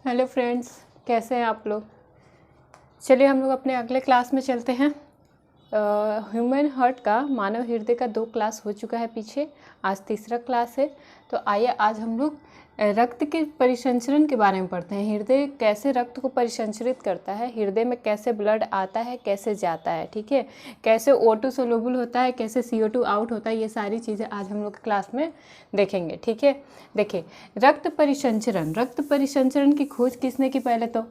Hello friends, कैसे हैं आप लोग। चलिए हम लोग अपने अगले क्लास में चलते हैं। ह्यूमन हार्ट का, मानव हृदय का 2 क्लास हो चुका है पीछे, आज तीसरा क्लास है। तो आइए आज हम लोग रक्त के परिसंचरण के बारे में पढ़ते हैं। हृदय कैसे रक्त को परिसंचरित करता है, हृदय में कैसे ब्लड आता है, कैसे जाता है, ठीक है, कैसे O2 सोलुबल होता है, कैसे CO2 आउट होता है, ये सारी चीज़ें आज हम लोग क्लास में देखेंगे, ठीक है। देखिए, रक्त परिसंचरण की खोज किसने की, पहले तो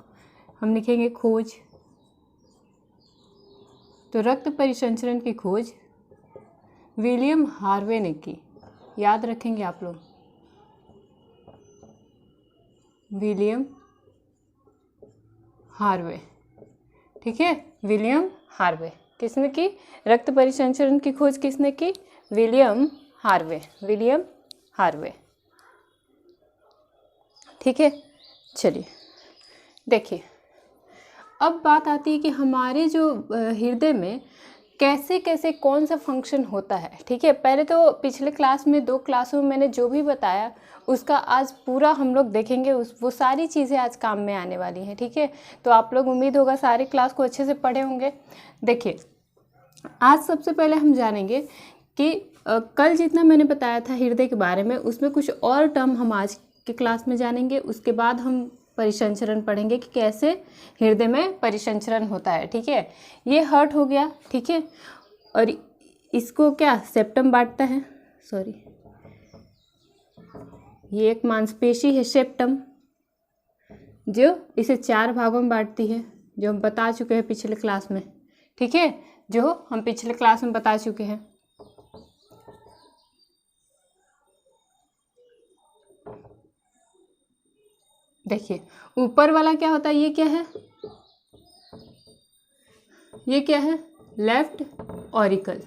हम लिखेंगे खोज। तो रक्त परिसंचरण की खोज विलियम हार्वे ने की, याद रखेंगे आप लोग, विलियम हार्वे, ठीक है। विलियम हार्वे किसने की, रक्त परिसंचरण की खोज किसने की, विलियम हार्वे, ठीक है। चलिए देखिए, अब बात आती है कि हमारे जो हृदय में कैसे कैसे कौन सा फंक्शन होता है, ठीक है। पहले तो पिछले क्लास में 2 क्लासों में मैंने जो भी बताया उसका आज पूरा हम लोग देखेंगे, वो सारी चीज़ें आज काम में आने वाली हैं, ठीक है। तो आप लोग, उम्मीद होगा सारे क्लास को अच्छे से पढ़े होंगे। देखिए, आज सबसे पहले हम जानेंगे कि कल जितना मैंने बताया था हृदय के बारे में, उसमें कुछ और टर्म हम आज के क्लास में जानेंगे। उसके बाद हम परिसंचरण पढ़ेंगे कि कैसे हृदय में परिसंचरण होता है, ठीक है। ये हार्ट हो गया, ठीक है। और इसको क्या सेप्टम बांटता है, सॉरी, ये एक मांसपेशी है सेप्टम, जो इसे 4 भागों में बांटती है, जो हम बता चुके हैं पिछले क्लास में, ठीक है, जो हम पिछले क्लास में बता चुके हैं। देखिए, ऊपर वाला क्या होता है, ये क्या है, ये क्या है, लेफ्ट ऑरिकल,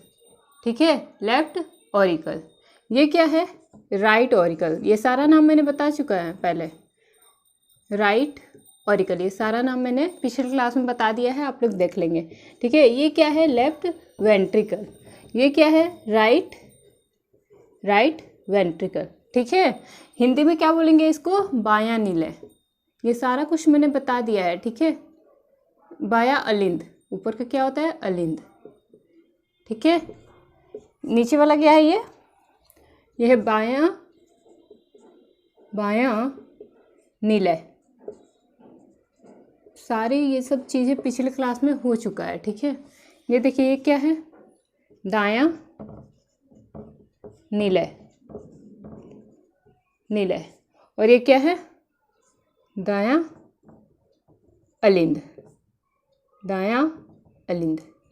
ठीक है, लेफ्ट ऑरिकल। ये क्या है, राइट ऑरिकल। ये सारा नाम मैंने बता चुका है पहले, राइट ऑरिकल, ये सारा नाम मैंने पिछले क्लास में बता दिया है, आप लोग देख लेंगे, ठीक है। ये क्या है, लेफ्ट वेंट्रिकल। ये क्या है, राइट वेंट्रिकल, ठीक है। हिंदी में क्या बोलेंगे इसको, बायां निलय। ये सारा कुछ मैंने बता दिया है, ठीक है। बायां अलिंद, ऊपर का क्या होता है, अलिंद, ठीक है। नीचे वाला क्या है, ये है बायां निलय। सारी ये सब चीज़ें पिछले क्लास में हो चुका है, ठीक है। ये देखिए, ये क्या है, दायां निलय, और ये क्या है, दायां अलिंद,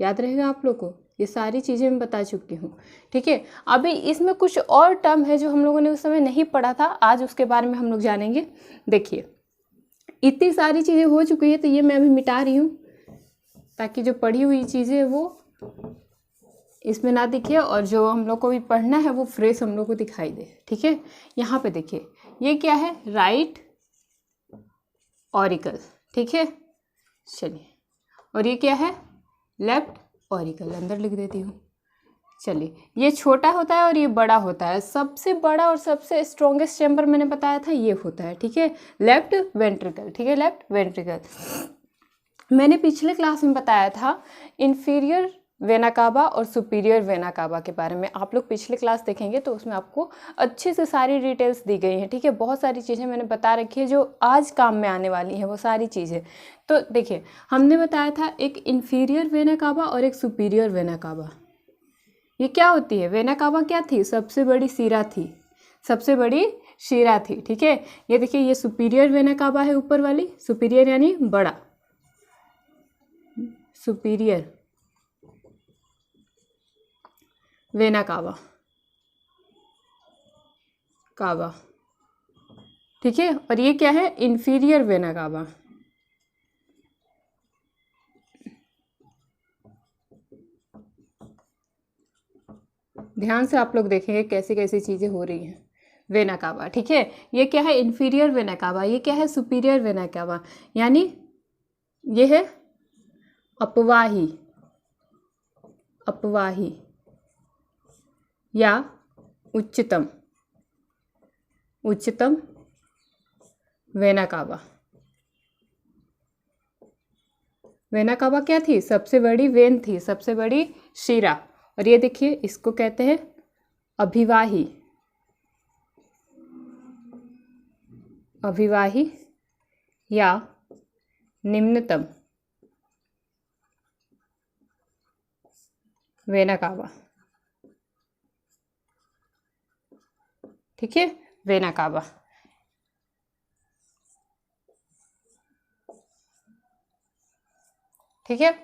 याद रहेगा आप लोग को। ये सारी चीज़ें मैं बता चुकी हूँ, ठीक है। अभी इसमें कुछ और टर्म है जो हम लोगों ने उस समय नहीं पढ़ा था, आज उसके बारे में हम लोग जानेंगे। देखिए, इतनी सारी चीज़ें हो चुकी है, तो ये मैं अभी मिटा रही हूँ ताकि जो पढ़ी हुई चीज़ें वो इसमें ना दिखे, और जो हम लोग को भी पढ़ना है वो फ्रेश हम लोग को दिखाई दे, ठीक है। यहाँ पे देखिए, ये क्या है, राइट ऑरिकल, ठीक है। चलिए, और ये क्या है, लेफ्ट ऑरिकल, अंदर लिख देती हूँ। चलिए, ये छोटा होता है और ये बड़ा होता है। सबसे बड़ा और सबसे स्ट्रॉन्गेस्ट चैम्बर मैंने बताया था ये होता है, ठीक है, लेफ्ट वेंट्रिकल, ठीक है, लेफ्ट वेंट्रिकल। मैंने पिछले क्लास में बताया था इन्फीरियर वेना कावा और सुपीरियर वेना कावा के बारे में। आप लोग पिछले क्लास देखेंगे तो उसमें आपको अच्छे से सारी डिटेल्स दी गई हैं, ठीक है। बहुत सारी चीज़ें मैंने बता रखी है जो आज काम में आने वाली हैं, वो सारी चीज़ें। तो देखिए, हमने बताया था एक इन्फीरियर वेना कावा और एक सुपीरियर वेना कावा। ये क्या होती है, वेना कावा क्या थी, सबसे बड़ी शिरा थी, ठीक है। ये देखिए, ये सुपीरियर वेना कावा है, ऊपर वाली, सुपीरियर यानी बड़ा, सुपीरियर वेना कावा, ठीक है। और ये क्या है, इन्फीरियर वेना कावा। ध्यान से आप लोग देखेंगे कैसी कैसी चीज़ें हो रही हैं, वेना कावा, ठीक है। ये क्या है, इन्फीरियर वेना कावा। ये क्या है, सुपीरियर वेना कावा, यानी ये है अपवाही या उच्चतम वेना कावा, वेना कावा क्या थी? सबसे बड़ी वेन थी, सबसे बड़ी शिरा। और ये देखिए, इसको कहते हैं अभिवाही, अभिवाही या निम्नतम वेना कावा। ठीक है, वेना कावा। ठीक है,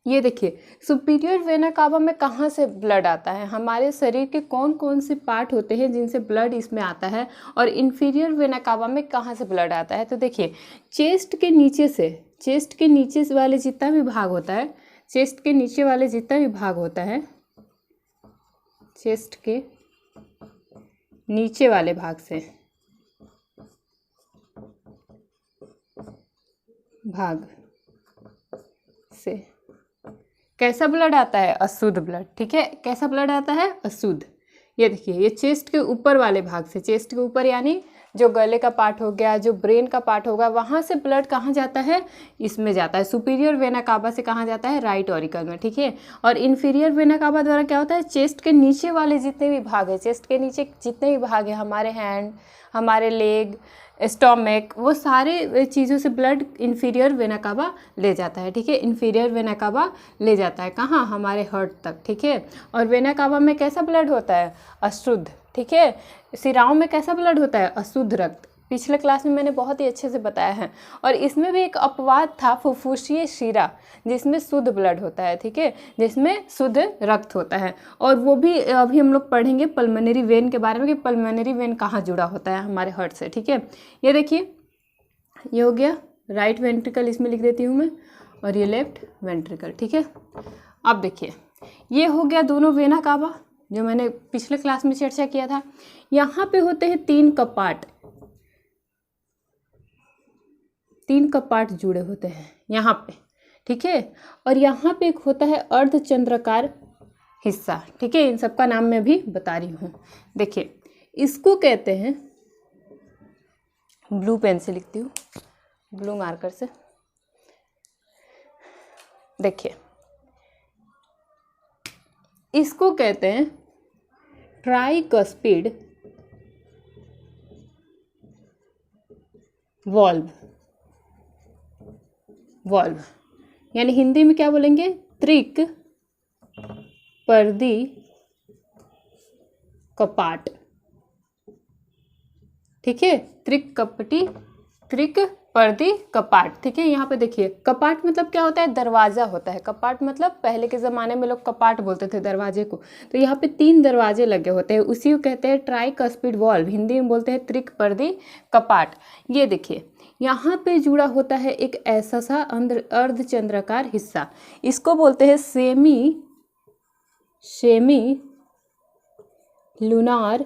ये देखिए सुपीरियर वेना कावा में कहाँ से ब्लड आता है, हमारे शरीर के कौन कौन से पार्ट होते हैं जिनसे ब्लड इसमें आता है, और इन्फीरियर वेना कावा में कहाँ से ब्लड आता है। तो देखिए चेस्ट के नीचे से, चेस्ट के नीचे वाले जितना भी भाग होता है, चेस्ट के नीचे वाले जितना भी भाग होता है, चेस्ट के नीचे वाले भाग से, भाग से कैसा ब्लड आता है? अशुद्ध ब्लड। ठीक है, कैसा ब्लड आता है? अशुद्ध। ये देखिए, ये चेस्ट के ऊपर वाले भाग से, चेस्ट के ऊपर यानी जो गले का पार्ट हो गया, जो ब्रेन का पार्ट होगा, वहाँ से ब्लड कहाँ जाता है? इसमें जाता है। सुपीरियर वेना कावा से कहाँ जाता है? राइट ऑरिकल में। ठीक है, और इन्फीरियर वेना कावा द्वारा क्या होता है? चेस्ट के नीचे वाले जितने भी भाग है, चेस्ट के नीचे जितने भी भाग है, हमारे हैंड, हमारे लेग, स्टोमक, वो सारे चीज़ों से ब्लड इन्फीरियर वेना कावा ले जाता है। ठीक है, इन्फीरियर वेना कावा ले जाता है कहाँ? हमारे हार्ट तक। ठीक है, और वेना कावा में कैसा ब्लड होता है? अशुद्ध। ठीक है, शिराओं में कैसा ब्लड होता है? अशुद्ध रक्त। पिछले क्लास में मैंने बहुत ही अच्छे से बताया है। और इसमें भी एक अपवाद था, फुफ्फुसीय शिरा, जिसमें शुद्ध ब्लड होता है। ठीक है, जिसमें शुद्ध रक्त होता है। और वो भी अभी हम लोग पढ़ेंगे पल्मोनरी वेन के बारे में, कि पल्मोनरी वेन कहाँ जुड़ा होता है हमारे हार्ट से। ठीक है, ये देखिए, ये हो गया राइट वेंट्रिकल, इसमें लिख देती हूँ मैं, और ये लेफ्ट वेंट्रिकल। ठीक है, अब देखिए, ये हो गया दोनों वेना कावा जो मैंने पिछले क्लास में चर्चा किया था। यहाँ पे होते हैं 3 कपाट, 3 कपाट जुड़े होते हैं यहाँ पे। ठीक है, और यहाँ पे एक होता है अर्धचंद्राकार हिस्सा। ठीक है, इन सबका नाम मैं भी बता रही हूँ। देखिए, इसको कहते हैं, ब्लू पेन से लिखती हूँ, ब्लू मार्कर से। देखिए, इसको कहते हैं ट्राइकस्पिड वॉल्व, वॉल्व यानी हिंदी में क्या बोलेंगे? त्रिक पर्दी कपाट। ठीक है, त्रिक पर्दी कपाट। ठीक है, यहाँ पे देखिए, कपाट मतलब क्या होता है? दरवाज़ा होता है। कपाट मतलब पहले के ज़माने में लोग कपाट बोलते थे दरवाजे को। तो यहाँ पे 3 दरवाजे लगे होते हैं, उसी को कहते हैं ट्राइकस्पिड वॉल्व, हिंदी में बोलते हैं त्रिक पर्दी कपाट। ये देखिए, यहाँ पे जुड़ा होता है एक ऐसा सा अर्धचंद्राकार हिस्सा, इसको बोलते हैं सेमी लूनार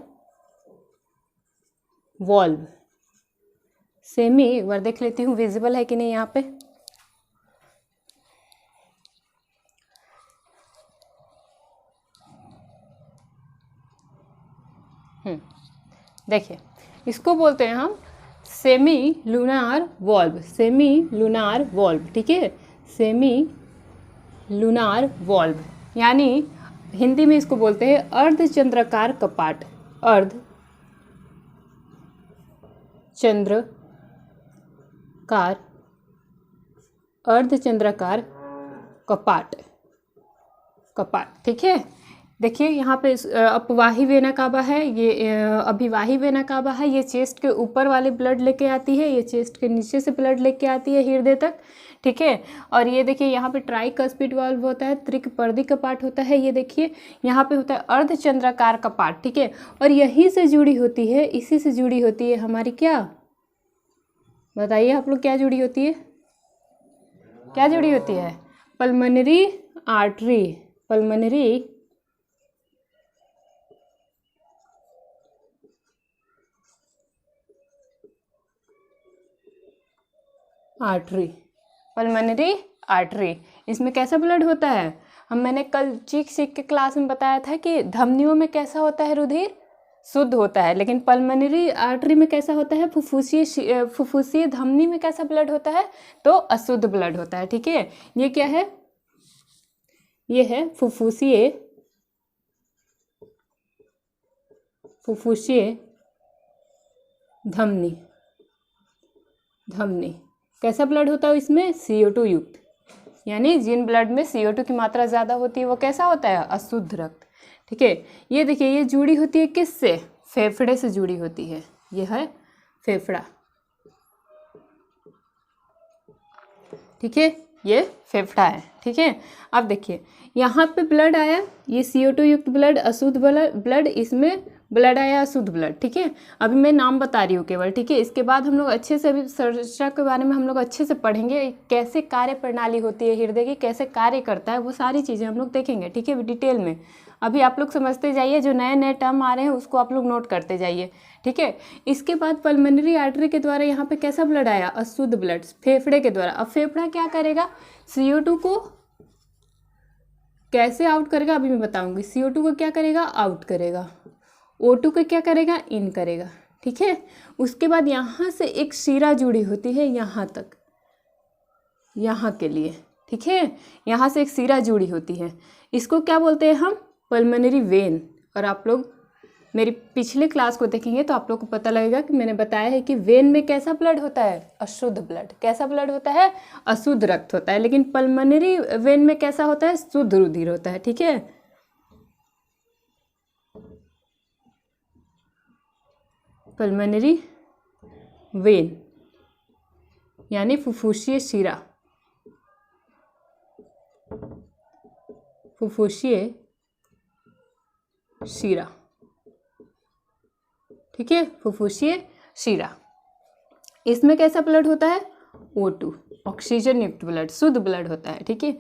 वॉल्व। सेमी, एक बार देख लेती हूँ विजिबल है कि नहीं यहाँ पे। देखिए, इसको बोलते हैं हम semi lunar valve, semi lunar valve. ठीक है, सेमी लूनार वॉल्व यानी हिंदी में इसको बोलते हैं अर्धचंद्राकार कपाट, अर्धचंद्राकार कपाट। ठीक है, देखिए यहाँ पे अपवाही वेना कावा है, ये अभिवाही वेना कावा है। ये चेस्ट के ऊपर वाले ब्लड लेके आती है, ये चेस्ट के नीचे से ब्लड लेके आती है हृदय तक। ठीक है, और ये देखिए यहाँ पे ट्राइकस्पिड वाल्व होता है, त्रिक पर्दी कपाट होता है। ये देखिए यहाँ पे होता है अर्धचंद्राकार कपाट। ठीक है, और यहीं से जुड़ी होती है, इसी से जुड़ी होती है हमारी, क्या बताइए आप लोग, क्या जुड़ी होती है? क्या जुड़ी होती है? Pulmonary artery, pulmonary artery, pulmonary artery. इसमें कैसा ब्लड होता है? मैंने कल चीख के क्लास में बताया था कि धमनियों में कैसा होता है रुधिर? शुद्ध होता है, लेकिन पल्मोनरी आर्टरी में कैसा होता है, फुफ्फुसीय धमनी में कैसा ब्लड होता है, तो अशुद्ध ब्लड होता है। ठीक है, ये क्या है, ये है फुफ्फुसीय धमनी। कैसा ब्लड होता है इसमें, CO2 युक्त, यानी जिन ब्लड में CO2 की मात्रा ज़्यादा होती है वो कैसा होता है, अशुद्ध रक्त। ठीक है, ये देखिए ये जुड़ी होती है किससे, फेफड़े से जुड़ी होती है, ये है फेफड़ा। ठीक है, ये फेफड़ा है। ठीक है, अब देखिए यहाँ पे ब्लड आया, ये CO2 युक्त ब्लड, अशुद्ध ब्लड, इसमें ब्लड आया अशुद्ध ब्लड। ठीक है, अभी मैं नाम बता रही हूँ केवल। ठीक है, इसके बाद हम लोग अच्छे से, अभी संरचना के बारे में हम लोग अच्छे से पढ़ेंगे, कैसे कार्य प्रणाली होती है हृदय की, कैसे कार्य करता है, वो सारी चीज़ें हम लोग देखेंगे। ठीक है, डिटेल में। अभी आप लोग समझते जाइए, जो नए नए टर्म आ रहे हैं उसको आप लोग नोट करते जाइए। ठीक है, इसके बाद पल्मोनरी आर्टरी के द्वारा यहाँ पे कैसा ब्लड आया, अशुद्ध ब्लड, फेफड़े के द्वारा। अब फेफड़ा क्या करेगा, CO2 को कैसे आउट करेगा अभी मैं बताऊंगी। CO2 को क्या करेगा, आउट करेगा। O2 को क्या करेगा, इन करेगा। ठीक है, उसके बाद यहाँ से एक शिरा जुड़ी होती है यहाँ तक, यहाँ के लिए। ठीक है, यहाँ से एक शिरा जुड़ी होती है, इसको क्या बोलते हैं हम, पल्मोनरी वेन। और आप लोग मेरी पिछले क्लास को देखेंगे तो आप लोग को पता लगेगा कि मैंने बताया है कि वेन में कैसा ब्लड होता है, अशुद्ध ब्लड। कैसा ब्लड होता है, अशुद्ध रक्त होता है, लेकिन पल्मोनरी वेन में कैसा होता है, शुद्ध रुधिर होता है। ठीक है, पल्मोनरी वेन यानी फुफ्फुसीय शिरा, फुफ्फुसीय शिरा। ठीक है, फुफ्फुसीय शिरा, इसमें कैसा ब्लड होता है, O2, ऑक्सीजन युक्त ब्लड, शुद्ध ब्लड होता है। ठीक है,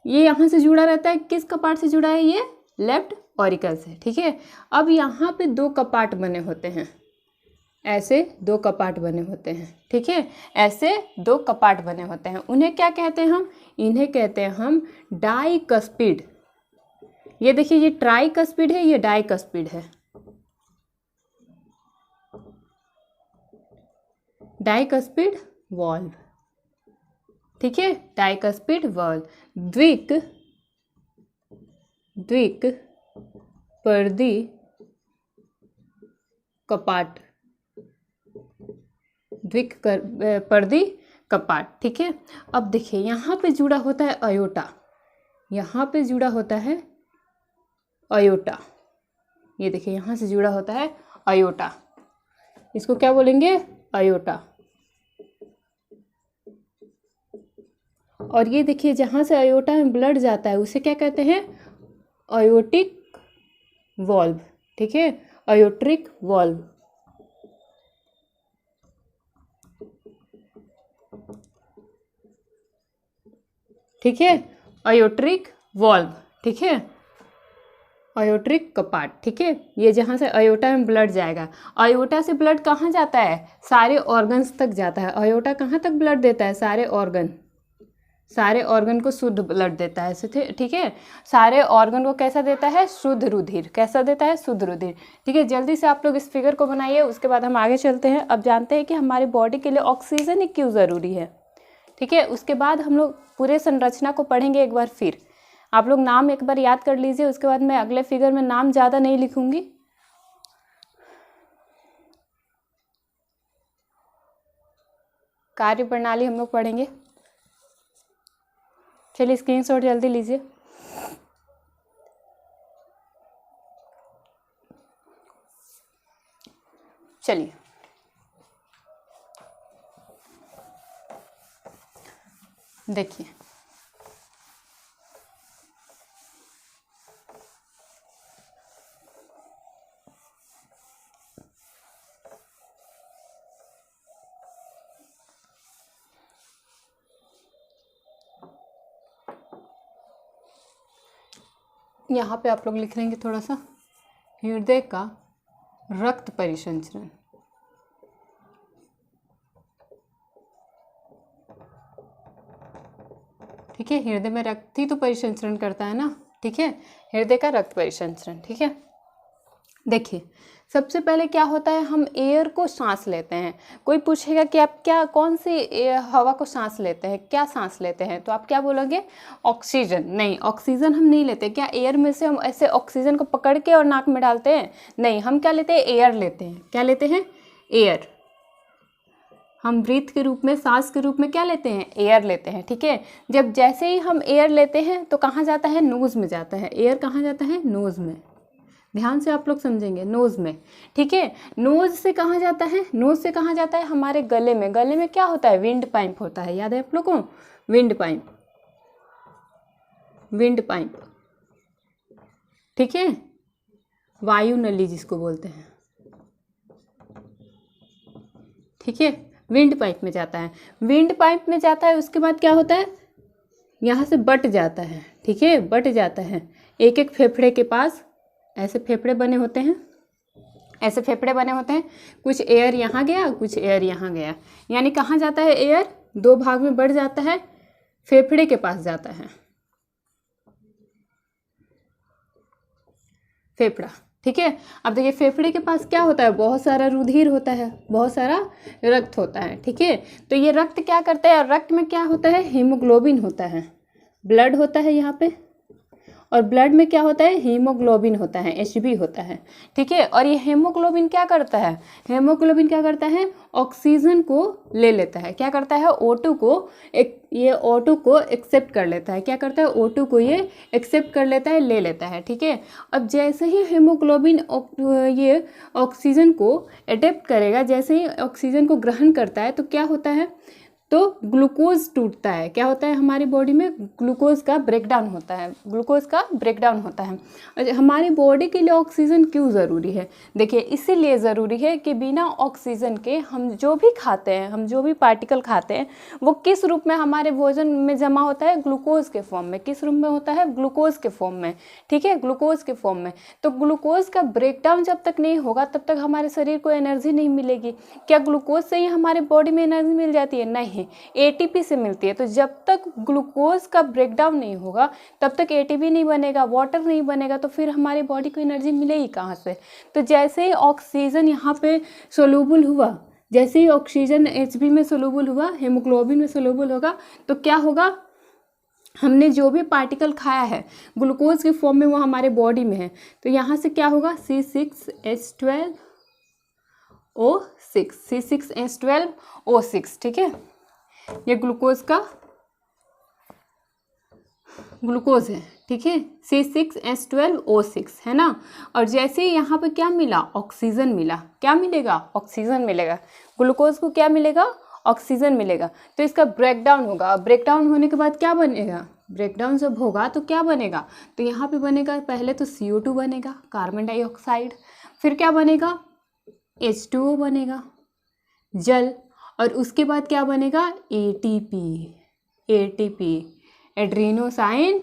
ये यहाँ से जुड़ा रहता है, किस कपाट से जुड़ा है, ये लेफ्ट ऑरिकल से। ठीक है, अब यहाँ पे 2 कपाट बने होते हैं, ऐसे 2 कपाट बने होते हैं। ठीक है, ऐसे 2 कपाट बने होते हैं, उन्हें क्या कहते हैं हम, इन्हें कहते हैं हम डाइकस्पिड। ये देखिए ये ट्राइकस्पिड है, ये डाइकस्पिड है। डाइकस्पिड वॉल्व। ठीक है, डाइकस्पिड वॉल्व। द्विक पर्दी कपाट, पर्दी कपाट। ठीक है, अब देखिए यहाँ पे जुड़ा होता है अयोटा, यहाँ पे जुड़ा होता है अयोटा, ये देखिए यहाँ से जुड़ा होता है अयोटा, इसको क्या बोलेंगे, अयोटा। और ये देखिए जहाँ से अयोटा में ब्लड जाता है उसे क्या कहते हैं, अयोटिक वॉल्व। ठीक है, अयोट्रिक वॉल्व। ठीक है, अयोट्रिक वॉल्व। ठीक है, अयोट्रिक कपाट। ठीक है, ये जहाँ से अयोटा में ब्लड जाएगा, अयोटा से ब्लड कहाँ जाता है, सारे ऑर्गन्स तक जाता है। अयोटा कहाँ तक ब्लड देता है, सारे ऑर्गन को शुद्ध ब्लड देता है। ठीक है, सारे ऑर्गन को कैसा देता है, शुद्ध रुधिर। कैसा देता है, शुद्ध रुधिर। ठीक है, जल्दी से आप लोग इस फिगर को बनाइए, उसके बाद हम आगे चलते हैं। अब जानते हैं कि हमारी बॉडी के लिए ऑक्सीजन क्यों ज़रूरी है। ठीक है, उसके बाद हम लोग पूरे संरचना को पढ़ेंगे एक बार फिर। आप लोग नाम एक बार याद कर लीजिए, उसके बाद मैं अगले फिगर में नाम ज़्यादा नहीं लिखूंगी। कार्य प्रणाली हम लोग पढ़ेंगे। चलिए स्क्रीनशॉट जल्दी लीजिए। चलिए देखिए, यहाँ पे आप लोग लिख लेंगे थोड़ा सा, हृदय का रक्त परिसंचरण। ठीक है, हृदय में रक्त ही तो परिसंचरण करता है ना। ठीक है, हृदय का रक्त परिसंचरण। ठीक है, देखिए सबसे पहले क्या होता है, हम एयर को सांस लेते हैं। कोई पूछेगा कि आप क्या कौन सी हवा को सांस लेते हैं, क्या सांस लेते हैं, तो आप क्या बोलोगे, ऑक्सीजन। नहीं, ऑक्सीजन हम नहीं लेते। क्या एयर में से हम ऐसे ऑक्सीजन को पकड़ के और नाक में डालते हैं? नहीं, हम क्या लेते हैं, एयर लेते हैं। क्या लेते हैं, एयर। हम ब्रीथ के रूप में, सांस के रूप में क्या लेते हैं, एयर लेते हैं। ठीक है, जब जैसे ही हम एयर लेते हैं तो कहाँ जाता है, नोज़ में जाता है। एयर कहाँ जाता है, नोज़ में। ध्यान से आप लोग समझेंगे, नोज़ में। ठीक है, नोज़ से कहाँ जाता है, नोज़ से कहाँ जाता है, हमारे गले में। गले में क्या होता है, विंड पाइप होता है। याद है आप लोगों को, विंड पाइप, विंड पाइप। ठीक है, वायु नली जिसको बोलते हैं। ठीक है, विंड पाइप में जाता है। विंड पाइप में जाता है, उसके बाद क्या होता है, यहाँ से बट जाता है। ठीक है, बट जाता है। एक एक फेफड़े के पास ऐसे फेफड़े बने होते हैं, ऐसे फेफड़े बने होते हैं। कुछ एयर यहाँ गया, कुछ एयर यहाँ गया, यानी कहाँ जाता है एयर, दो भाग में बढ़ जाता है, फेफड़े के पास जाता है, फेफड़ा। ठीक है, अब देखिए फेफड़े के पास क्या होता है, बहुत सारा रुधिर होता है, बहुत सारा रक्त होता है। ठीक है, तो ये रक्त क्या करता है, रक्त में क्या होता है, हीमोग्लोबिन होता है, ब्लड होता है यहाँ पे, और ब्लड में क्या होता है, हीमोग्लोबिन होता है, Hb होता है। ठीक है, और ये हीमोग्लोबिन क्या करता है, हीमोग्लोबिन क्या करता है, ऑक्सीजन को ले लेता है। क्या करता है, O2 को ये O2 को एक्सेप्ट कर लेता है। क्या करता है, O2 को ये एक्सेप्ट कर लेता है, ले लेता है। ठीक है, अब जैसे ही हीमोग्लोबिन ये ऑक्सीजन को एडेप्ट करेगा, जैसे ही ऑक्सीजन को ग्रहण करता है, तो क्या होता है, तो ग्लूकोज टूटता है। क्या होता है, हमारी बॉडी में ग्लूकोज का ब्रेकडाउन होता है, ग्लूकोज का ब्रेकडाउन होता है। और हमारी बॉडी के लिए ऑक्सीजन क्यों ज़रूरी है, देखिए इसीलिए ज़रूरी है कि बिना ऑक्सीजन के हम जो भी खाते हैं, हम जो भी पार्टिकल खाते हैं, वो किस रूप में हमारे भोजन में जमा होता है, ग्लूकोज के फॉर्म में। किस रूप में होता है, ग्लूकोज के फॉर्म में। ठीक है, ग्लूकोज के फॉर्म में। तो ग्लूकोज का ब्रेकडाउन जब तक नहीं होगा तब तक हमारे शरीर को एनर्जी नहीं मिलेगी। क्या ग्लूकोज से ही हमारे बॉडी में एनर्जी मिल जाती है, नहीं, एटीपी से मिलती है। तो जब तक ग्लूकोज का ब्रेकडाउन नहीं होगा तब तक एटीपी नहीं बनेगा, वाटर नहीं बनेगा, तो फिर हमारी बॉडी को एनर्जी मिलेगी कहाँ से। तो जैसे ही ऑक्सीजन यहाँ पे सोलूबल हुआ, जैसे ही ऑक्सीजन Hb में सोलूबल हुआ, हीमोग्लोबिन में सोलूबल होगा, तो क्या होगा, हमने जो भी पार्टिकल खाया है ग्लूकोज के फॉर्म में, वो हमारे बॉडी में है। तो यहाँ से क्या होगा, C6H12O6, C6H12O6। ठीक है, ये ग्लूकोज का ग्लूकोज है। ठीक है, C6H12O6 है ना। और जैसे ही यहाँ पे क्या मिला, ऑक्सीजन मिला, क्या मिलेगा, ऑक्सीजन मिलेगा। ग्लूकोज को क्या मिलेगा, ऑक्सीजन मिलेगा। तो इसका ब्रेकडाउन होगा। ब्रेकडाउन होने के बाद क्या बनेगा, ब्रेकडाउन जब होगा तो क्या बनेगा, तो यहाँ पे बनेगा, पहले तो CO2 बनेगा, कार्बन डाइऑक्साइड। फिर क्या बनेगा, H2O बनेगा, जल। और उसके बाद क्या बनेगा, ATP, एड्रीनोसाइन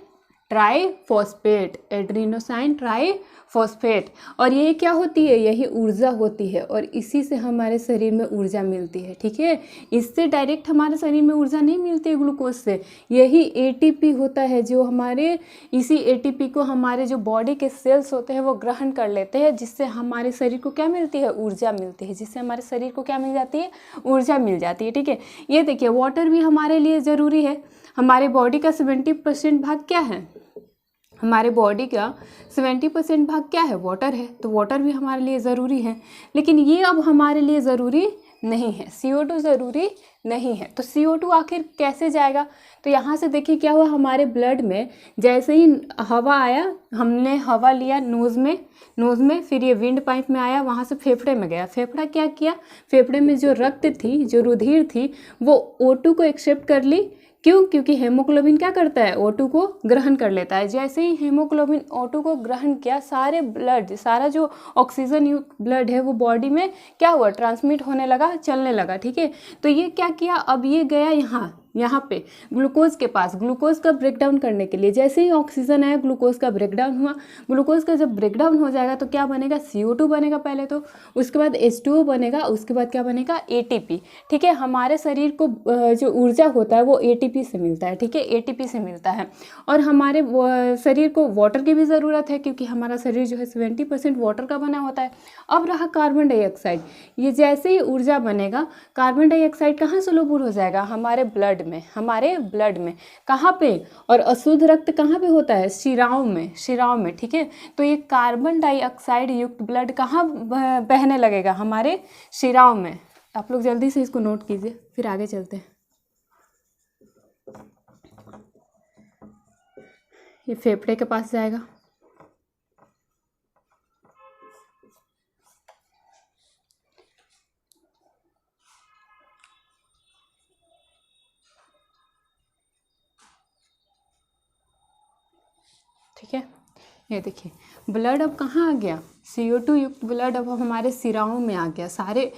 ट्राइफॉस्फेट, एड्रीनोसाइन ट्राइफॉस्फेट। और ये क्या होती है, यही ऊर्जा होती है, और इसी से हमारे शरीर में ऊर्जा मिलती है। ठीक है, इससे डायरेक्ट हमारे शरीर में ऊर्जा नहीं मिलती है ग्लूकोज से, यही ATP होता है, जो हमारे इसी ATP को हमारे जो बॉडी के सेल्स होते हैं वो ग्रहण कर लेते हैं, जिससे हमारे शरीर को क्या मिलती है, ऊर्जा मिलती है, जिससे हमारे शरीर को क्या मिल जाती है, ऊर्जा मिल जाती है। ठीक है, ये देखिए वाटर भी हमारे लिए ज़रूरी है। हमारे बॉडी का 70% भाग क्या है, हमारे बॉडी का 70% भाग क्या है, वाटर है। तो वाटर भी हमारे लिए ज़रूरी है, लेकिन ये अब हमारे लिए ज़रूरी नहीं है, CO2 ज़रूरी नहीं है। तो CO2 आखिर कैसे जाएगा, तो यहाँ से देखिए क्या हुआ, हमारे ब्लड में जैसे ही हवा आया, हमने हवा लिया नोज़ में, फिर ये विंड पाइप में आया, वहाँ से फेफड़े में गया। फेफड़ा क्या किया, फेफड़े में जो रक्त थी, जो रुधिर थी, वो O2 को एक्सेप्ट कर ली। क्यों, क्योंकि हीमोग्लोबिन क्या करता है, O2 को ग्रहण कर लेता है। जैसे ही हीमोग्लोबिन O2 को ग्रहण किया, सारा जो ऑक्सीजन युक्त ब्लड है वो बॉडी में क्या हुआ, ट्रांसमिट होने लगा, चलने लगा। ठीक है, तो ये क्या किया, अब ये गया यहाँ, यहाँ पे ग्लूकोज के पास, ग्लूकोज का ब्रेकडाउन करने के लिए जैसे ही ऑक्सीजन आया ग्लूकोज का ब्रेकडाउन हुआ, ग्लूकोज का जब ब्रेकडाउन हो जाएगा तो क्या बनेगा, CO2 बनेगा पहले तो, उसके बाद H2O बनेगा, उसके बाद क्या बनेगा, ATP। ठीक है, हमारे शरीर को जो ऊर्जा होता है वो ATP से मिलता है। ठीक है, ATP से मिलता है। और हमारे शरीर को वाटर की भी ज़रूरत है क्योंकि हमारा शरीर जो है 70% वाटर का बना होता है। अब रहा कार्बन डाइऑक्साइड, ये जैसे ही ऊर्जा बनेगा कार्बन डाइऑक्साइड कहाँ सोलूबल हो जाएगा, हमारे ब्लड में, हमारे ब्लड में। कहाँ पे, और अशुद्ध रक्त कहाँ पे होता है, शिराओं में, शिराओं में। ठीक है, तो ये कार्बन डाइऑक्साइड युक्त ब्लड कहाँ बहने लगेगा, हमारे शिराओं में। आप लोग जल्दी से इसको नोट कीजिए, फिर आगे चलते हैं। ये फेफड़े के पास जाएगा, ठीक है। ये देखिए ब्लड अब कहाँ आ गया, CO2 युक्त ब्लड अब हमारे सिराओं में आ गया, सारे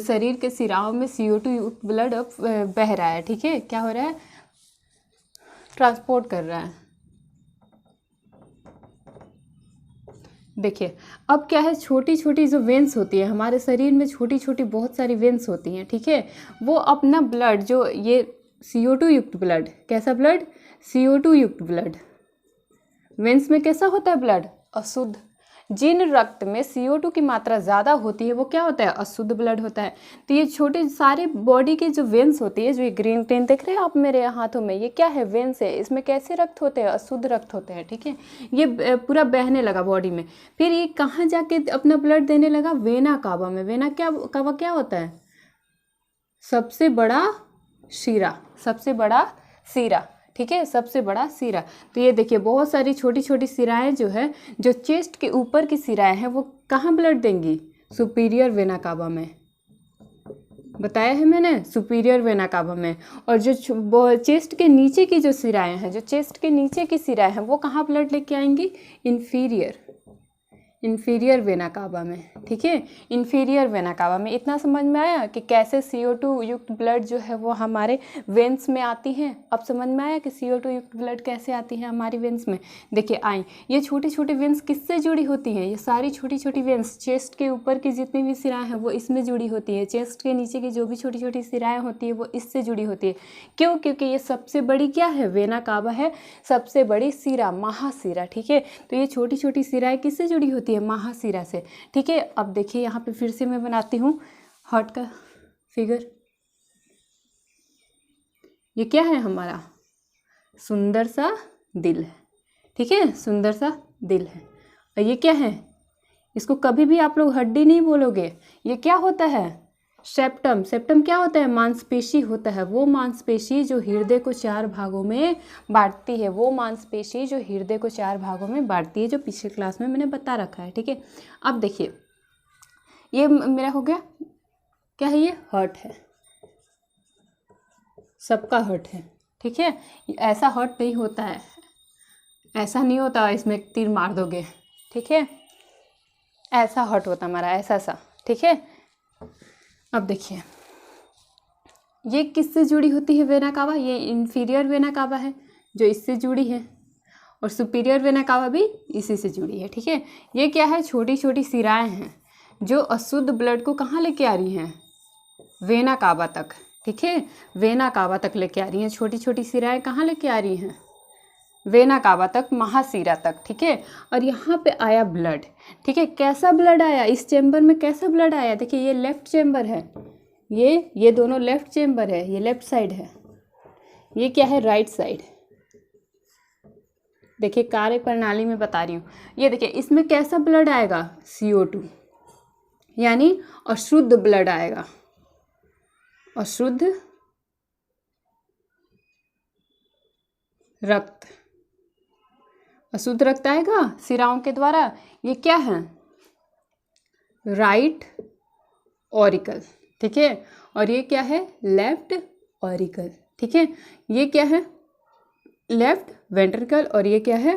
शरीर के सिराओं में CO2 युक्त ब्लड अब बह रहा है। ठीक है, क्या हो रहा है, ट्रांसपोर्ट कर रहा है। देखिए अब क्या है, छोटी छोटी जो वेंस होती है हमारे शरीर में, छोटी छोटी बहुत सारी वेंस होती हैं। ठीक है, वो अपना ब्लड जो ये CO2 युक्त ब्लड, कैसा ब्लड, CO2 युक्त ब्लड, वेंस में कैसा होता है ब्लड, अशुद्ध। जिन रक्त में CO2 की मात्रा ज़्यादा होती है वो क्या होता है, अशुद्ध ब्लड होता है। तो ये छोटे सारे बॉडी के जो वेंस होती है, जो ये ग्रीन ग्रीन देख रहे हैं आप मेरे हाथों में, ये क्या है, वेंस है। इसमें कैसे रक्त होते हैं, अशुद्ध रक्त होते हैं। ठीक है, ये पूरा बहने लगा बॉडी में, फिर ये कहाँ जाके अपना ब्लड देने लगा, वेना कावा में। वेना कावा क्या होता है, सबसे बड़ा शीरा, सबसे बड़ा सीरा। ठीक है, सबसे बड़ा सिरा। तो ये देखिए बहुत सारी छोटी छोटी सिराएं जो है, जो चेस्ट के ऊपर की सिराएं हैं, वो कहाँ ब्लड देंगी, सुपीरियर वेना कावा में। बताया है मैंने, सुपीरियर वेना कावा में। और जो चेस्ट के नीचे की जो सिराएं हैं, जो चेस्ट के नीचे की सिराएं हैं, वो कहाँ ब्लड लेके आएंगी, इन्फीरियर वेना कावा में। ठीक है, इन्फीरियर वेना कावा में। इतना समझ में आया कि कैसे CO2 युक्त ब्लड जो है वो हमारे वेंस में आती हैं। अब समझ में आया कि CO2 युक्त ब्लड कैसे आती है हमारी वेंस में। देखिए आई, ये छोटी छोटी वेंस किससे जुड़ी होती हैं, ये सारी छोटी छोटी वेंस चेस्ट के ऊपर की जितनी भी सिराएं हैं वो इसमें जुड़ी होती है। चेस्ट के नीचे की जो भी छोटी छोटी सिराएं होती है वो इससे जुड़ी होती है। क्यों, क्योंकि ये सबसे बड़ी क्या है, वेना कावा है, सबसे बड़ी सिरा, महासिरा। ठीक है, तो ये छोटी छोटी सिराएं किससे जुड़ी होती है, महासिरा से। ठीक है, अब देखिए यहाँ पे फिर से मैं बनाती हूँ हार्ट का फिगर। ये क्या है, हमारा सुंदर सा दिल है। ठीक है, सुंदर सा दिल है। और ये क्या है, इसको कभी भी आप लोग हड्डी नहीं बोलोगे, ये क्या होता है, सेप्टम। सेप्टम क्या होता है, मांसपेशी होता है। वो मांसपेशी जो हृदय को 4 भागों में बांटती है, वो मांसपेशी जो हृदय को 4 भागों में बांटती है, जो पिछले क्लास में मैंने बता रखा है। ठीक है, अब देखिए ये मेरा हो गया, क्या है, ये हार्ट है, सबका हार्ट है। ठीक है, ऐसा हार्ट नहीं होता है, ऐसा नहीं होता इसमें तीर मार दोगे। ठीक है, ऐसा हार्ट होता हमारा, ऐसा सा। ठीक है, अब देखिए ये किससे जुड़ी होती है वेना कावा, ये इन्फीरियर वेना कावा है जो इससे जुड़ी है, और सुपीरियर वेना कावा भी इसी से जुड़ी है। ठीक है, ये क्या है, छोटी छोटी सिराएं हैं जो अशुद्ध ब्लड को कहाँ लेके आ रही हैं, वेना कावा तक। ठीक है, वेना कावा तक लेके आ रही हैं, छोटी छोटी सिराएं कहाँ लेके आ रही हैं, वेना कावा तक, महासिरा तक। ठीक है, और यहाँ पे आया ब्लड। ठीक है, कैसा ब्लड आया, इस चेम्बर में कैसा ब्लड आया, देखिए ये लेफ्ट चेम्बर है, ये दोनों लेफ्ट चेम्बर है, ये लेफ्ट साइड है, ये क्या है, राइट साइड। देखिए कार्य प्रणाली में बता रही हूँ, ये देखिए इसमें कैसा ब्लड आएगा, CO2, यानी अशुद्ध ब्लड आएगा, अशुद्ध रक्त, अशुद्ध रक्त आएगा सिराओं के द्वारा। ये क्या है, राइट ऑरिकल। ठीक है, और ये क्या है, लेफ्ट ऑरिकल। ठीक है, ये क्या है, लेफ्ट वेंट्रिकल, और ये क्या है,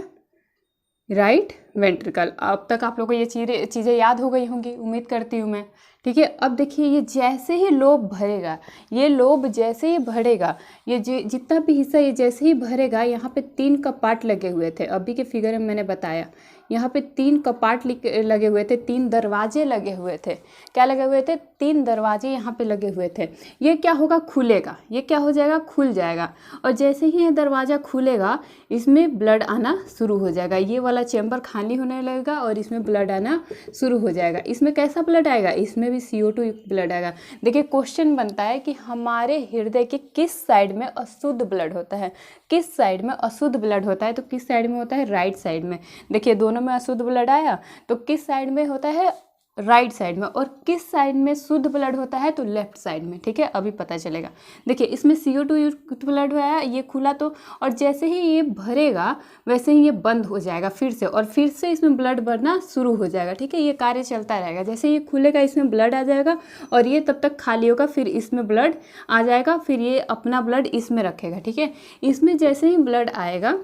राइट वेंट्रिकल। अब तक आप लोगों को ये चीज़ें याद हो गई होंगी, उम्मीद करती हूँ मैं। ठीक है, अब देखिए ये जैसे ही लोब भरेगा, ये लोब जैसे ही भरेगा, ये जितना भी हिस्सा ये जैसे ही भरेगा, यहाँ पे 3 कपाट लगे हुए थे, अभी के फिगर में मैंने बताया। यहाँ पे 3 कपाट लगे हुए थे, 3 दरवाजे लगे हुए थे। क्या लगे हुए थे? 3 दरवाजे यहाँ पे लगे हुए थे। ये क्या होगा? खुलेगा। ये क्या हो जाएगा? खुल जाएगा। और जैसे ही ये दरवाज़ा खुलेगा, इसमें ब्लड आना शुरू हो जाएगा। ये वाला चैम्बर खाली होने लगेगा और इसमें ब्लड आना शुरू हो जाएगा। इसमें कैसा ब्लड आएगा? इसमें भी CO2 युक्त ब्लड आएगा। देखिए क्वेश्चन बनता है कि हमारे हृदय के किस साइड में अशुद्ध ब्लड होता है? किस साइड में अशुद्ध ब्लड होता है? तो किस साइड में होता है? राइट साइड में। देखिए दोनों में अशुद्ध ब्लड आया तो किस साइड में होता है? राइट साइड में। और किस साइड में शुद्ध ब्लड होता है? तो लेफ्ट साइड में। ठीक है, अभी पता चलेगा। देखिए इसमें CO2 युक्त ब्लड आया, ये खुला तो, और जैसे ही ये भरेगा वैसे ही ये बंद हो जाएगा फिर से, और फिर से इसमें ब्लड भरना शुरू हो जाएगा। ठीक है, ये कार्य चलता रहेगा। जैसे ये खुलेगा इसमें ब्लड आ जाएगा, और ये तब तक खाली होगा, फिर इसमें ब्लड आ जाएगा, फिर ये अपना ब्लड इसमें रखेगा। ठीक है, इसमें जैसे ही ब्लड आएगा,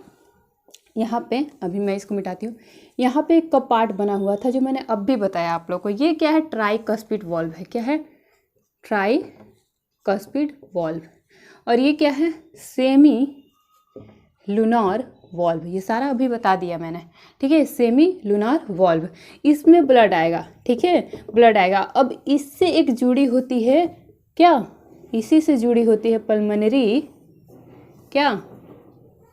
यहाँ पे अभी मैं इसको मिटाती हूँ, यहाँ पे एक कपाट बना हुआ था जो मैंने अब भी बताया आप लोग को। ये क्या है? ट्राइकस्पिड वॉल्व है। क्या है? Tricuspid valve. और ये क्या है? Semi lunar valve. ये सारा अभी बता दिया मैंने। ठीक है, सेमी लूनार वॉल्व। इसमें ब्लड आएगा। ठीक है, ब्लड आएगा। अब इससे एक जुड़ी होती है क्या? इसी से जुड़ी होती है पल्मोनरी क्या?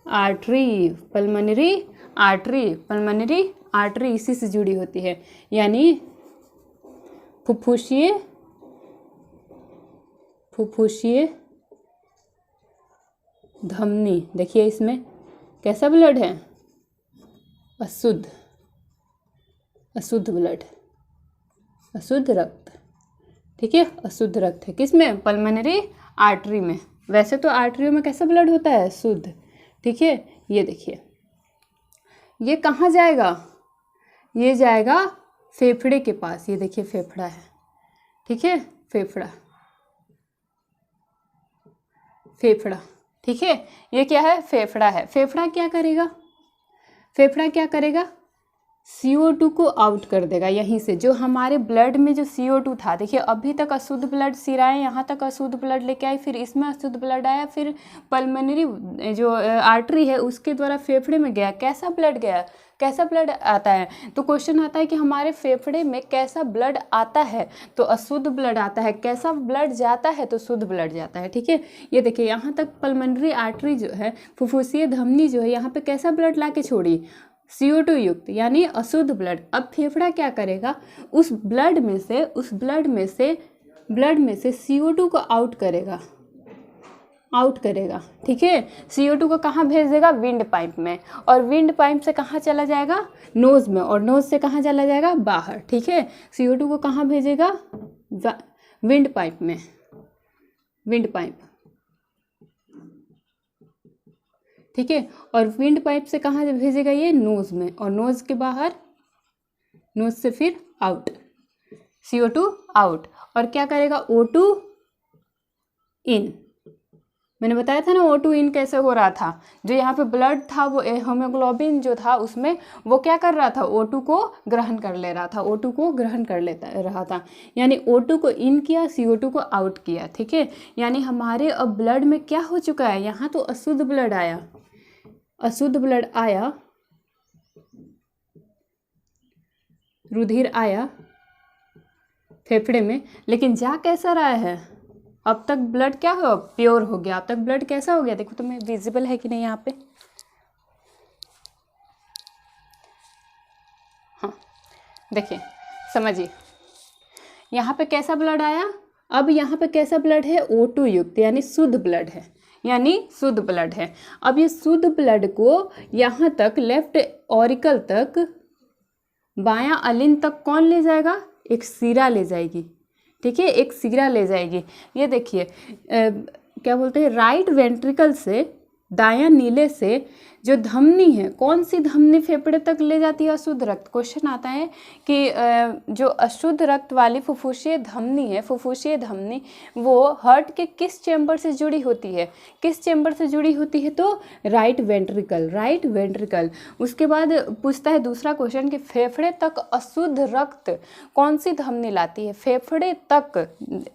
Artery. Pulmonary artery. Pulmonary artery इसी से जुड़ी होती है, यानी फुफ्फुसीय धमनी। देखिए इसमें कैसा ब्लड है? अशुद्ध ब्लड, अशुद्ध रक्त। ठीक है, अशुद्ध रक्त है किसमें? पल्मोनरी आर्टरी में। वैसे तो आर्टरियों में कैसा ब्लड होता है? शुद्ध। ठीक है, ये देखिए ये कहाँ जाएगा? ये जाएगा फेफड़े के पास। ये देखिए फेफड़ा है। ठीक है, फेफड़ा। ठीक है, ये क्या है? फेफड़ा है। फेफड़ा क्या करेगा? CO2 को आउट कर देगा यहीं से। जो हमारे ब्लड में जो CO2 था, देखिए अभी तक अशुद्ध ब्लड सिराएं यहाँ तक अशुद्ध ब्लड लेके आई, फिर इसमें अशुद्ध ब्लड आया, फिर पल्मोनरी जो आर्टरी है उसके द्वारा फेफड़े में गया। कैसा ब्लड गया? कैसा ब्लड आता है? तो क्वेश्चन आता है कि हमारे फेफड़े में कैसा ब्लड आता है? तो अशुद्ध ब्लड आता है। कैसा ब्लड जाता है? तो शुद्ध ब्लड जाता है। ठीक है, ये देखिए यहाँ तक पल्मोनरी आर्टरी जो है, फुफ्फुसीय धमनी जो है, यहाँ पे कैसा ब्लड ला के छोड़ी? CO2 युक्त, यानी अशुद्ध ब्लड। अब फेफड़ा क्या करेगा? उस ब्लड में से CO2 को आउट करेगा। ठीक है, CO2 को कहाँ भेज देगा? विंड पाइप में। और विंड पाइप से कहाँ चला जाएगा? नोज में। और नोज से कहाँ चला जाएगा? बाहर। ठीक है, CO2 को कहाँ भेजेगा? विंड पाइप में। Wind pipe. ठीक है, और विंड पाइप से कहाँ भेजेगा? ये नोज में। और नोज के बाहर, नोज से फिर आउट, CO2 आउट। और क्या करेगा? O2 इन। मैंने बताया था ना O2 इन कैसे हो रहा था। जो यहाँ पे ब्लड था, वो हीमोग्लोबिन जो था उसमें वो क्या कर रहा था? O2 को ग्रहण कर ले रहा था। O2 को ग्रहण कर लेता रहा था, यानी O2 को इन किया, CO2 को आउट किया। ठीक है, यानी हमारे अब ब्लड में क्या हो चुका है? यहाँ तो अशुद्ध ब्लड आया, रुधिर आया फेफड़े में, लेकिन जा कैसा रहा है? अब तक ब्लड क्या हो? प्योर हो गया। अब तक ब्लड कैसा हो गया? देखो तो मैं विजिबल है कि नहीं यहाँ पे? हाँ, देखिए समझिए, यहाँ पे कैसा ब्लड आया? अब यहाँ पे कैसा ब्लड है? O2 युक्त, यानी शुद्ध ब्लड है। अब ये शुद्ध ब्लड को यहाँ तक, लेफ्ट ऑरिकल तक, बायां अलिन तक कौन ले जाएगा? एक सीरा ले जाएगी। ठीक है, एक सीरा ले जाएगी। ये देखिए क्या बोलते हैं, राइट वेंट्रिकल से, दायां नीले से जो धमनी है, कौन सी धमनी फेफड़े तक ले जाती है अशुद्ध रक्त? क्वेश्चन आता है कि जो अशुद्ध रक्त वाली फुफ्फुसीय धमनी है, फुफ्फुसीय धमनी, वो हार्ट के किस चैम्बर से जुड़ी होती है? किस चैम्बर से जुड़ी होती है? तो राइट वेंट्रिकल, राइट वेंट्रिकल। उसके बाद पूछता है दूसरा क्वेश्चन कि फेफड़े तक अशुद्ध रक्त कौन सी धमनी लाती है? फेफड़े तक,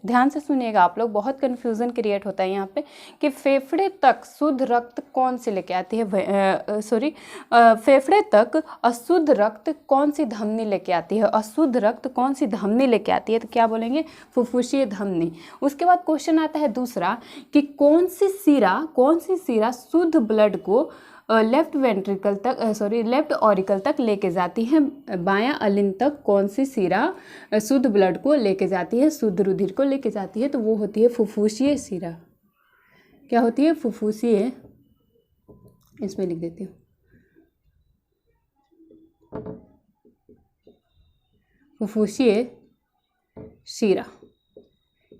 ध्यान से सुनिएगा आप लोग, बहुत कन्फ्यूज़न क्रिएट होता है यहाँ पे कि फेफड़े तक शुद्ध रक्त कौन सी लेके आती है, फेफड़े तक अशुद्ध रक्त कौन सी धमनी लेके आती है? अशुद्ध रक्त कौन सी धमनी लेके आती है? तो क्या बोलेंगे? फुफ्फुसीय धमनी। उसके बाद क्वेश्चन आता है दूसरा कि कौन सी सिरा शुद्ध ब्लड को लेफ्ट वेंट्रिकल तक, लेफ्ट ऑरिकल तक लेके जाती है, बायां अलिंद तक कौन सी सिरा शुद्ध ब्लड को लेके जाती है, शुद्ध रुधिर को लेके जाती है? तो वो होती है फुफ्फुसीय सिरा। क्या होती है? फुफ्फुसीय, इसमें लिख देती हूँ, फुफ्फुसीय शिरा।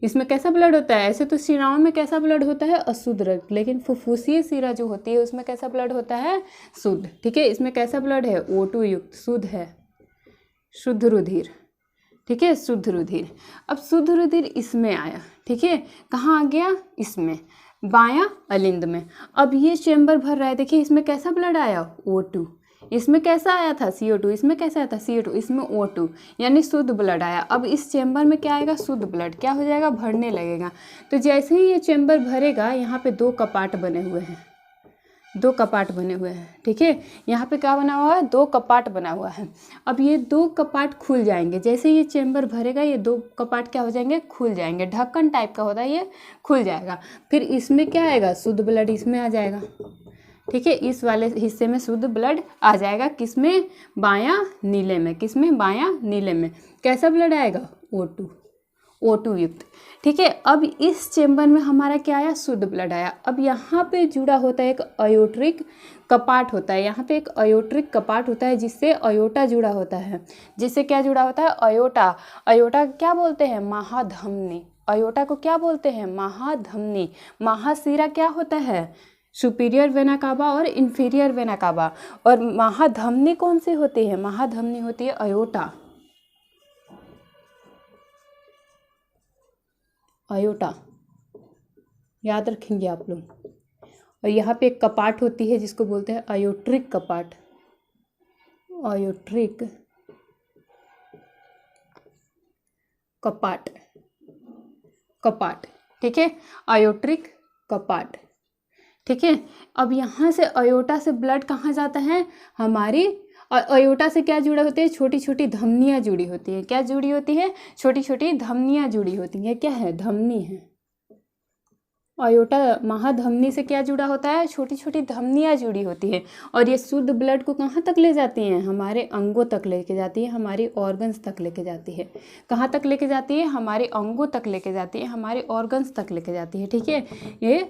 इसमें कैसा ब्लड होता है? ऐसे तो शिराओं में कैसा ब्लड होता है? अशुद्ध रक्त, लेकिन फुफ्फुसीय शिरा जो होती है उसमें कैसा ब्लड होता है? शुद्ध। ठीक है, इसमें कैसा ब्लड है? O2 युक्त, शुद्ध है, शुद्ध रुधिर। ठीक है, शुद्ध रुधिर। अब शुद्ध रुधिर इसमें आया, ठीक है, कहाँ आ गया? इसमें, बायां अलिंद में। अब ये चैम्बर भर रहा है, देखिए इसमें कैसा ब्लड आया? O2। इसमें कैसा आया था? CO2। इसमें कैसा आया था? CO2। इसमें O2, यानी शुद्ध ब्लड आया। अब इस चैम्बर में क्या आएगा? शुद्ध ब्लड। क्या हो जाएगा? भरने लगेगा। तो जैसे ही ये चैम्बर भरेगा, यहाँ पे 2 कपाट बने हुए हैं, 2 कपाट बने हुए हैं। ठीक है, यहाँ पे क्या बना हुआ है? 2 कपाट बना हुआ है। अब ये 2 कपाट खुल जाएंगे, जैसे ये चैम्बर भरेगा ये 2 कपाट क्या हो जाएंगे? खुल जाएंगे। ढक्कन टाइप का होता है, ये खुल जाएगा। फिर इसमें क्या आएगा? शुद्ध ब्लड इसमें आ जाएगा। ठीक है, इस वाले हिस्से में शुद्ध ब्लड आ जाएगा। किसमें? बायां नीले में। किसमें? बायां नीले में। कैसा ब्लड आएगा? O2 युक्त। ठीक है, अब इस चेम्बर में हमारा क्या आया? शुद्ध ब्लड आया। अब यहाँ पे जुड़ा होता है एक अयोट्रिक कपाट होता है, यहाँ पे एक अयोट्रिक कपाट होता है जिससे अयोटा जुड़ा होता है। जिससे क्या जुड़ा होता है? अयोटा। अयोटा क्या बोलते हैं? महाधमनी। अयोटा को क्या बोलते हैं? महाधमनी। महाशिरा क्या होता है? सुपीरियर वेना कावा और इंफीरियर वेना कावा। और महाधमनी कौन सी होती है? महाधमनी होती है अयोटा। अयोटा याद रखेंगे आप लोग। और यहाँ पे एक कपाट होती है जिसको बोलते हैं अयोट्रिक कपाट। अयोट्रिक कपाट, कपाट। ठीक है, अयोट्रिक कपाट। ठीक है, अब यहाँ से अयोटा से ब्लड कहाँ जाता है? हमारी अयोटा से क्या जुड़ा होती है? छोटी छोटी धमनियाँ जुड़ी होती हैं। क्या जुड़ी होती है? छोटी छोटी धमनियाँ जुड़ी होती हैं। क्या है? धमनी है। अयोटा महाधमनी से क्या जुड़ा होता है? छोटी छोटी धमनियाँ जुड़ी होती है। और ये शुद्ध ब्लड को कहाँ तक ले जाती हैं? हमारे अंगों तक लेके जाती है, हमारी ऑर्गन्स तक लेके जाती है। कहाँ तक लेके जाती है? हमारे अंगों तक लेके जाती है, हमारे ऑर्गन्स तक लेके जाती है। ठीक है, ये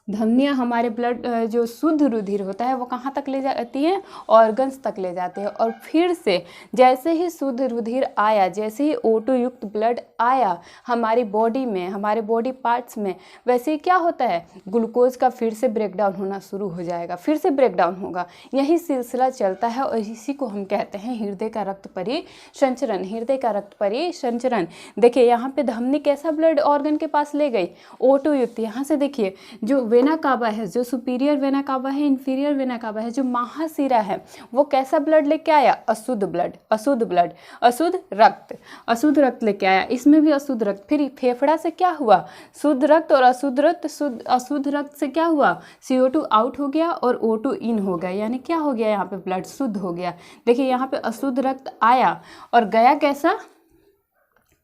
धमनियाँ हमारे ब्लड जो शुद्ध रुधिर होता है वो कहाँ तक ले जाती है? ऑर्गन्स तक ले जाते हैं। और फिर से जैसे ही शुद्ध रुधिर आया, जैसे ही O2 युक्त ब्लड आया हमारी बॉडी में, हमारे बॉडी पार्ट्स में, वैसे ही क्या होता है? ग्लूकोज का फिर से ब्रेकडाउन होना शुरू हो जाएगा, फिर से ब्रेकडाउन होगा। यही सिलसिला चलता है और इसी को हम कहते हैं हृदय का रक्त परिसंचरण। हृदय का रक्त परिसंचरण। देखिए यहाँ पे धमनी कैसा ब्लड ऑर्गन के पास ले गई? O2 युक्त। यहाँ से देखिए जो वेना कावा है, जो सुपीरियर वेना कावा है, इंफीरियर वेना कावा है, जो महाशिरा है, वो कैसा ब्लड लेके आया? अशुद्ध ब्लड, अशुद्ध ब्लड, अशुद्ध रक्त, अशुद्ध रक्त लेके आया। इसमें भी अशुद्ध रक्त। फिर फेफड़ा से क्या हुआ? शुद्ध रक्त और अशुद्ध रक्त। अशुद्ध रक्त से क्या हुआ? CO2 आउट हो गया और O2 इन हो गया। यानी क्या हो गया? यहाँ पे ब्लड शुद्ध हो गया। देखिए यहाँ पे अशुद्ध रक्त आया और गया कैसा?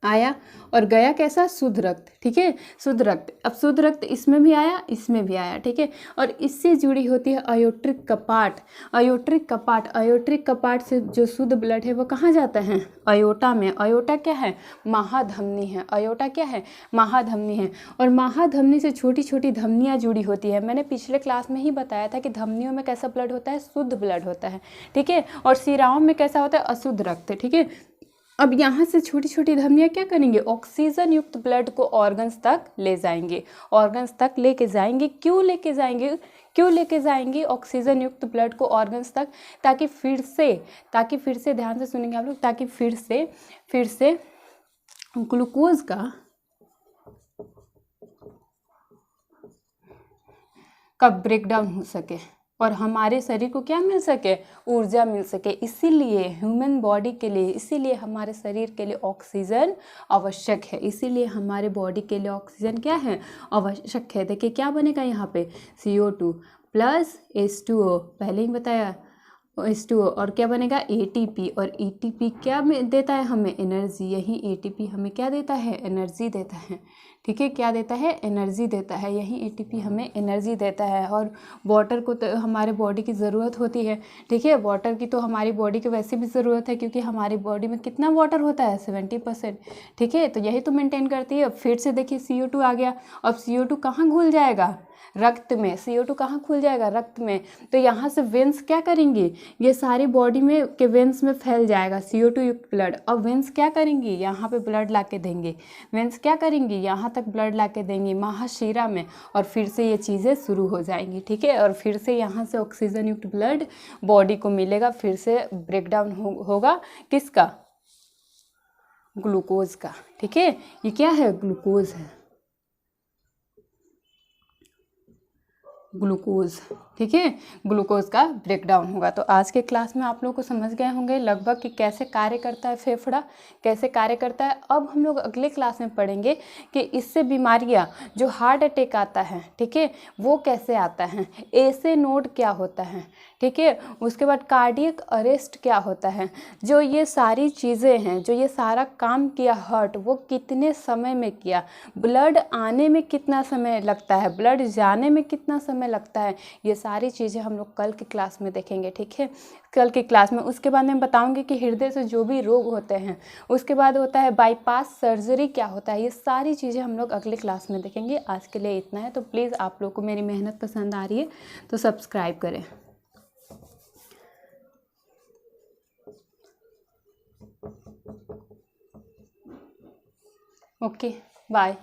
आया और गया कैसा? शुद्ध रक्त। ठीक है, शुद्ध रक्त। अब शुद्ध रक्त इसमें भी आया, इसमें भी आया। ठीक है, और इससे जुड़ी होती है अयोट्रिक कपाट। अयोट्रिक कपाट, अयोट्रिक कपाट से जो शुद्ध ब्लड है वो कहाँ जाता है? अयोटा में। अयोटा क्या है? महाधमनी है। अयोटा क्या है? महाधमनी है। और महाधमनी से छोटी छोटी धमनियाँ जुड़ी होती है। मैंने पिछले क्लास में ही बताया था कि धमनियों में कैसा ब्लड होता है? शुद्ध ब्लड होता है। ठीक है, और शिराओं में कैसा होता है? अशुद्ध रक्त। ठीक है, अब यहाँ से छोटी छोटी धमनियाँ क्या करेंगे, ऑक्सीजन युक्त ब्लड को ऑर्गन्स तक ले जाएंगे, ऑर्गन्स तक लेके जाएंगे। क्यों लेके जाएंगे, क्यों लेके जाएंगे ऑक्सीजन युक्त ब्लड को ऑर्गन्स तक, ताकि फिर से ध्यान से सुनेंगे आप लोग, ताकि फिर से ग्लूकोज का ब्रेकडाउन हो सके और हमारे शरीर को क्या मिल सके, ऊर्जा मिल सके। इसीलिए ह्यूमन बॉडी के लिए, इसीलिए हमारे शरीर के लिए ऑक्सीजन आवश्यक है, इसीलिए हमारे बॉडी के लिए ऑक्सीजन क्या है, आवश्यक है। देखिए क्या बनेगा यहाँ पे, CO2 प्लस H2O, पहले ही बताया H2O, और क्या बनेगा ATP, और ATP क्या देता है हमें, एनर्जी। यही ATP हमें क्या देता है, एनर्जी देता है। ठीक है, क्या देता है, एनर्जी देता है। यही ATP हमें एनर्जी देता है। और वाटर को तो हमारे बॉडी की ज़रूरत होती है। ठीक है, वाटर की तो हमारी बॉडी को वैसे भी ज़रूरत है, क्योंकि हमारी बॉडी में कितना वाटर होता है, 70%। ठीक है, तो यही तो मेंटेन करती है। फिर से देखिए CO2 आ गया। अब CO2 कहाँ घुल जाएगा, रक्त में। CO2 कहाँ खुल जाएगा, रक्त में। तो यहाँ से वेंस क्या करेंगी, ये सारी बॉडी में के वेंस में फैल जाएगा CO2 युक्त ब्लड। अब वेंस क्या करेंगी, यहाँ पे ब्लड ला के देंगे। वेंस क्या करेंगी, यहाँ तक ब्लड ला के देंगी महाशिरा में, और फिर से ये चीज़ें शुरू हो जाएंगी। ठीक है, और फिर से यहाँ से ऑक्सीजन युक्त ब्लड बॉडी को मिलेगा, फिर से ब्रेकडाउन होगा किसका, ग्लूकोज का। ठीक है, ये क्या है, ग्लूकोज है, ग्लूकोज। ठीक है, ग्लूकोज का ब्रेकडाउन होगा। तो आज के क्लास में आप लोग को समझ गए होंगे लगभग कि कैसे कार्य करता है फेफड़ा, कैसे कार्य करता है। अब हम लोग अगले क्लास में पढ़ेंगे कि इससे बीमारियां, जो हार्ट अटैक आता है, ठीक है, वो कैसे आता है, ऐसे नोड क्या होता है, ठीक है, उसके बाद कार्डियक अरेस्ट क्या होता है। जो ये सारी चीज़ें हैं, जो ये सारा काम किया हार्ट, वो कितने समय में किया, ब्लड आने में कितना समय लगता है, ब्लड जाने में कितना समय लगता है, ये सारी चीज़ें हम लोग कल की क्लास में देखेंगे। ठीक है, कल की क्लास में। उसके बाद मैं बताऊंगी कि हृदय से जो भी रोग होते हैं, उसके बाद होता है बाईपास सर्जरी क्या होता है, ये सारी चीज़ें हम लोग अगले क्लास में देखेंगे। आज के लिए इतना है। तो प्लीज़ आप लोग को मेरी मेहनत पसंद आ रही है तो सब्सक्राइब करें। Okay, bye.